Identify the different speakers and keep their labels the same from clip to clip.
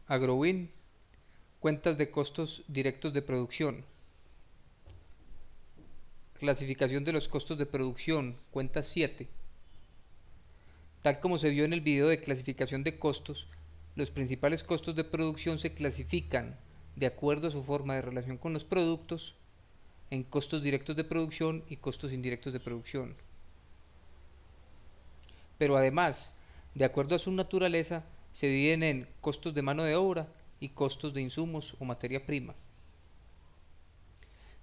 Speaker 1: AgroWin, cuentas de costos directos de producción. Clasificación de los costos de producción, cuenta 7. Tal como se vio en el video de clasificación de costos, los principales costos de producción se clasifican, de acuerdo a su forma de relación con los productos, en costos directos de producción y costos indirectos de producción. Pero además, de acuerdo a su naturaleza, se dividen en costos de mano de obra y costos de insumos o materia prima.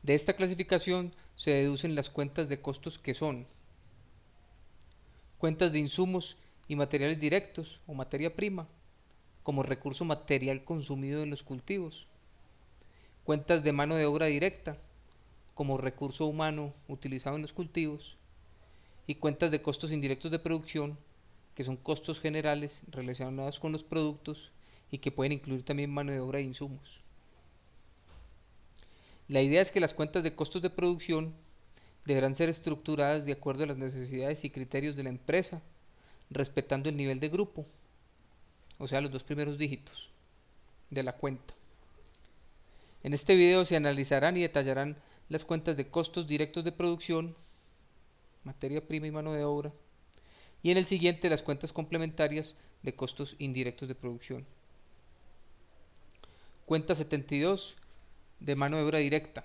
Speaker 1: De esta clasificación se deducen las cuentas de costos que son cuentas de insumos y materiales directos o materia prima, como recurso material consumido en los cultivos, cuentas de mano de obra directa, como recurso humano utilizado en los cultivos, y cuentas de costos indirectos de producción, que son costos generales relacionados con los productos y que pueden incluir también mano de obra e insumos. La idea es que las cuentas de costos de producción deberán ser estructuradas de acuerdo a las necesidades y criterios de la empresa, respetando el nivel de grupo, o sea, los dos primeros dígitos de la cuenta. En este video se analizarán y detallarán las cuentas de costos directos de producción, materia prima y mano de obra, y en el siguiente las cuentas complementarias de costos indirectos de producción. Cuenta 72 de mano de obra directa.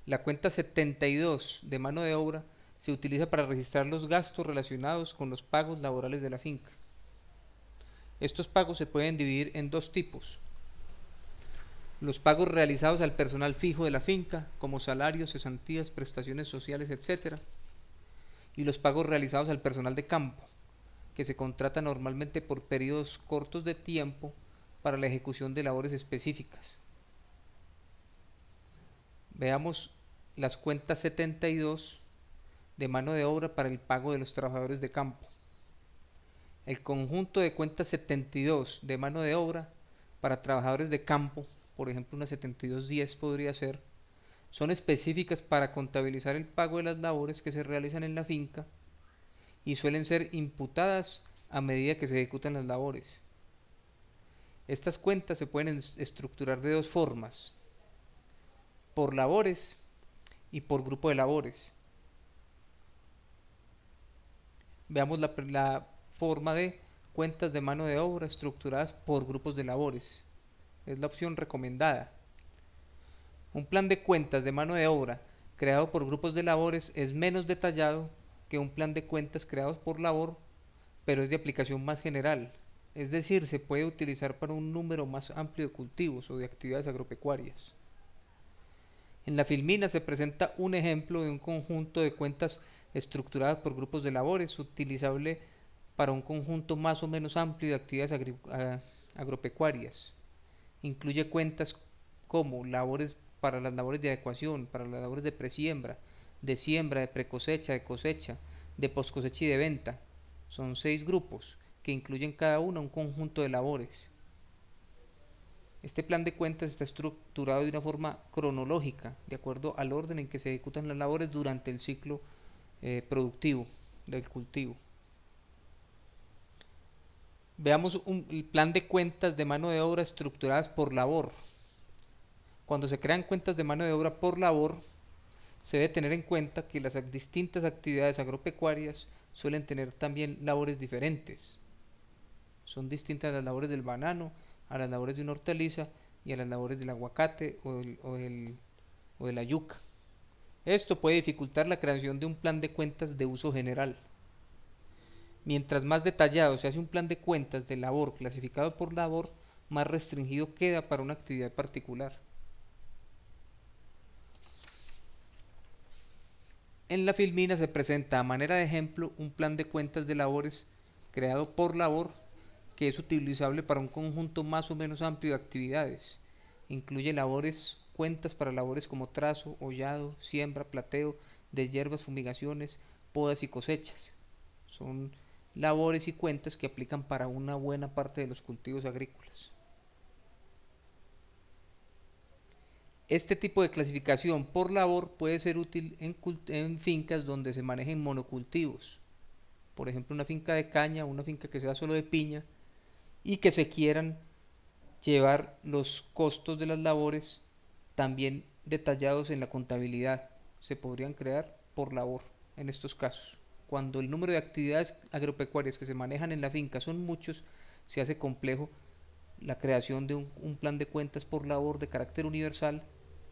Speaker 1: La cuenta 72 de mano de obra se utiliza para registrar los gastos relacionados con los pagos laborales de la finca. Estos pagos se pueden dividir en dos tipos: los pagos realizados al personal fijo de la finca, como salarios, cesantías, prestaciones sociales, etc., y los pagos realizados al personal de campo, que se contrata normalmente por periodos cortos de tiempo para la ejecución de labores específicas. Veamos las cuentas 72 de mano de obra para el pago de los trabajadores de campo. El conjunto de cuentas 72 de mano de obra para trabajadores de campo, por ejemplo una 7210 podría ser, son específicas para contabilizar el pago de las labores que se realizan en la finca y suelen ser imputadas a medida que se ejecutan las labores. Estas cuentas se pueden estructurar de dos formas: por labores y por grupo de labores. Veamos la forma de cuentas de mano de obra estructuradas por grupos de labores. Es la opción recomendada. Un plan de cuentas de mano de obra creado por grupos de labores es menos detallado que un plan de cuentas creados por labor, pero es de aplicación más general. Es decir, se puede utilizar para un número más amplio de cultivos o de actividades agropecuarias. En la filmina se presenta un ejemplo de un conjunto de cuentas estructuradas por grupos de labores, utilizable para un conjunto más o menos amplio de actividades agropecuarias. Incluye cuentas como labores para las labores de adecuación, para las labores de presiembra, de siembra, de precosecha, de cosecha, de poscosecha y de venta. Son 6 grupos que incluyen cada uno un conjunto de labores. Este plan de cuentas está estructurado de una forma cronológica, de acuerdo al orden en que se ejecutan las labores durante el ciclo productivo del cultivo. Veamos el plan de cuentas de mano de obra estructuradas por labor. Cuando se crean cuentas de mano de obra por labor, se debe tener en cuenta que las distintas actividades agropecuarias suelen tener también labores diferentes. Son distintas las labores del banano, a las labores de una hortaliza y a las labores del aguacate o de la yuca. Esto puede dificultar la creación de un plan de cuentas de uso general. Mientras más detallado se hace un plan de cuentas de labor clasificado por labor, más restringido queda para una actividad particular. En la filmina se presenta a manera de ejemplo un plan de cuentas de labores creado por labor que es utilizable para un conjunto más o menos amplio de actividades. Incluye cuentas para labores como trazo, hollado, siembra, plateo de hierbas, fumigaciones, podas y cosechas. Son labores y cuentas que aplican para una buena parte de los cultivos agrícolas. Este tipo de clasificación por labor puede ser útil en fincas donde se manejen monocultivos, por ejemplo una finca de caña o una finca que sea solo de piña, y que se quieran llevar los costos de las labores también detallados en la contabilidad. Se podrían crear por labor en estos casos. Cuando el número de actividades agropecuarias que se manejan en la finca son muchos, se hace complejo la creación de un plan de cuentas por labor de carácter universal,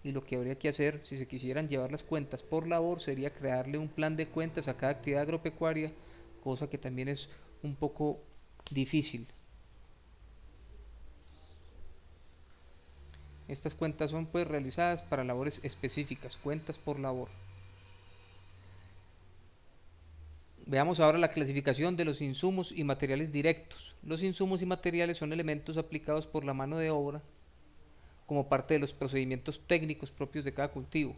Speaker 1: y lo que habría que hacer si se quisieran llevar las cuentas por labor sería crearle un plan de cuentas a cada actividad agropecuaria, cosa que también es un poco difícil. Estas cuentas son pues realizadas para labores específicas, cuentas por labor. Veamos ahora la clasificación de los insumos y materiales directos. Los insumos y materiales son elementos aplicados por la mano de obra como parte de los procedimientos técnicos propios de cada cultivo.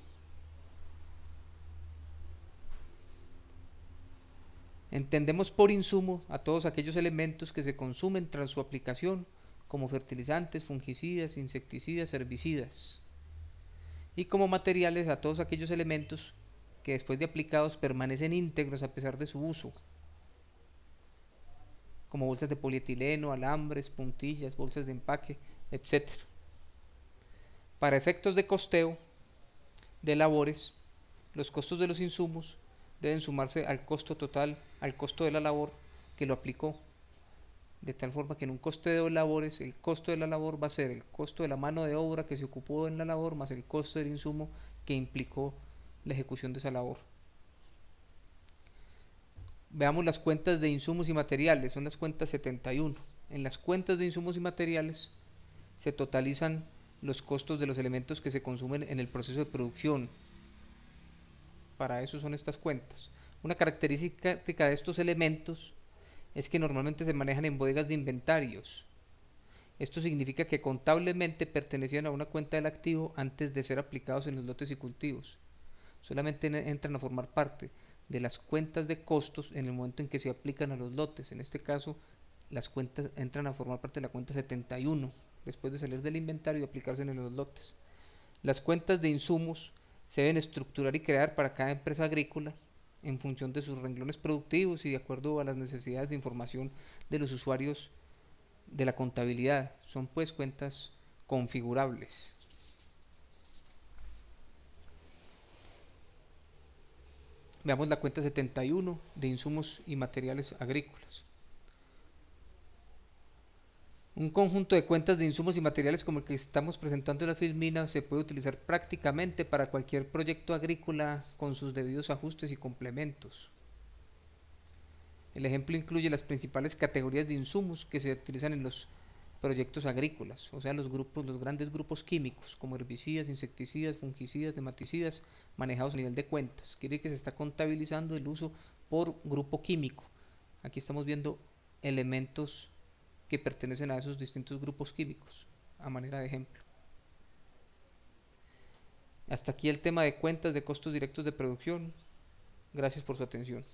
Speaker 1: Entendemos por insumo a todos aquellos elementos que se consumen tras su aplicación, como fertilizantes, fungicidas, insecticidas, herbicidas, y como materiales a todos aquellos elementos que después de aplicados permanecen íntegros a pesar de su uso, como bolsas de polietileno, alambres, puntillas, bolsas de empaque, etc. Para efectos de costeo de labores, los costos de los insumos deben sumarse al costo total, al costo de la labor que lo aplicó, de tal forma que en un costeo de labores el costo de la labor va a ser el costo de la mano de obra que se ocupó en la labor más el costo del insumo que implicó la ejecución de esa labor. Veamos las cuentas de insumos y materiales, son las cuentas 71. En las cuentas de insumos y materiales se totalizan los costos de los elementos que se consumen en el proceso de producción. Para eso son estas cuentas. Una característica de estos elementos es que normalmente se manejan en bodegas de inventarios. Esto significa que contablemente pertenecían a una cuenta del activo antes de ser aplicados en los lotes y cultivos. Solamente entran a formar parte de las cuentas de costos en el momento en que se aplican a los lotes. En este caso, las cuentas entran a formar parte de la cuenta 71, después de salir del inventario y aplicarse en los lotes. Las cuentas de insumos se deben estructurar y crear para cada empresa agrícola en función de sus renglones productivos y de acuerdo a las necesidades de información de los usuarios de la contabilidad. Son pues cuentas configurables. Veamos la cuenta 71 de insumos y materiales agrícolas. Un conjunto de cuentas de insumos y materiales como el que estamos presentando en la Filmina se puede utilizar prácticamente para cualquier proyecto agrícola con sus debidos ajustes y complementos. El ejemplo incluye las principales categorías de insumos que se utilizan en los proyectos agrícolas, o sea, los grandes grupos químicos como herbicidas, insecticidas, fungicidas, nematicidas, manejados a nivel de cuentas. Quiere decir que se está contabilizando el uso por grupo químico. Aquí estamos viendo elementos que pertenecen a esos distintos grupos químicos, a manera de ejemplo. Hasta aquí el tema de cuentas de costos directos de producción. Gracias por su atención.